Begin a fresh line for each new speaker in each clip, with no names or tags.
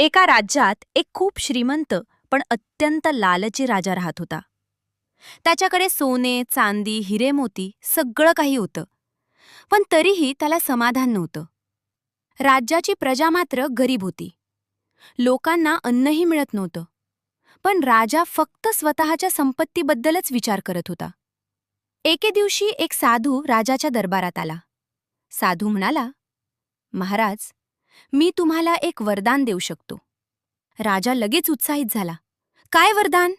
एका राज्यात एक खूप श्रीमंत पण अत्यंत लालची राजा राहत होता. त्याच्याकडे सोने, चांदी, हिरे मोती सगळं काही होतं, पण तरीही त्याला समाधान नव्हतं. राज्याची प्रजा मात्र गरीब होती. लोकांना अन्नही मिळत नव्हतं. पण राजा फक्त स्वतःच्या संपत्तीबद्दलच विचार करत होता. एके दिवशी एक साधू राजाच्या दरबारात आला. साधू म्हणाला, महाराज, मी तुम्हाला एक वरदान देऊ शकतो. राजा लगेच उत्साहित झाला. काय वरदान?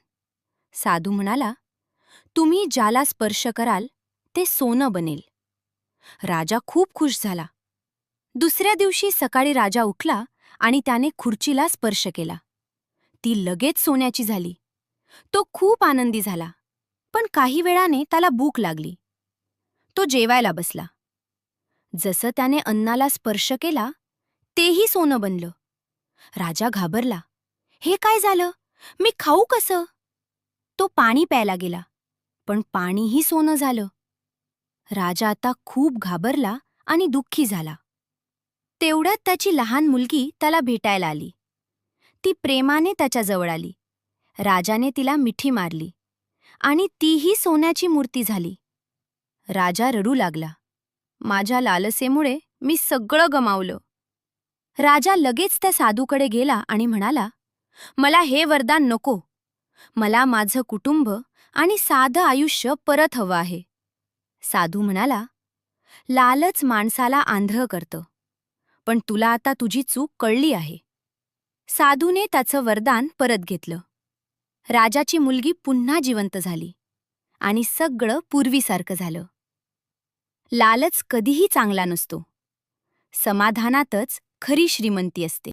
साधू म्हणाला, तुम्ही ज्याला स्पर्श कराल ते सोनं बनेल. राजा खूप खुश झाला. दुसऱ्या दिवशी सकाळी राजा उठला आणि त्याने खुर्चीला स्पर्श केला. ती लगेच सोन्याची झाली. तो खूप आनंदी झाला. पण काही वेळाने त्याला भूक लागली. तो जेवायला बसला. जसं त्याने अन्नाला स्पर्श केला, तेही सोनं बनलं. राजा घाबरला. हे काय झालं? मी खाऊ कसं? तो पाणी प्यायला गेला, पण पाणीही सोनं झालं. राजा आता खूप घाबरला आणि दुःखी झाला. तेवढ्यात त्याची लहान मुलगी त्याला भेटायला आली. ती प्रेमाने त्याच्याजवळ आली. राजाने तिला मिठी मारली आणि तीही सोन्याची मूर्ती झाली. राजा रडू लागला. माझ्या लालसेमुळे मी सगळं गमावलं. राजा लगेच त्या साधूकडे गेला आणि म्हणाला, मला हे वरदान नको. मला माझं कुटुंब आणि साधं आयुष्य परत हवं आहे. साधू म्हणाला, लालच माणसाला आंधळ करतं, पण तुला आता तुझी चूक कळली आहे. साधूने त्याचं वरदान परत घेतलं. राजाची मुलगी पुन्हा जिवंत झाली आणि सगळं पूर्वीसारखं झालं. लालच कधीही चांगला नसतो. समाधानातच खरी श्रीमंती असते.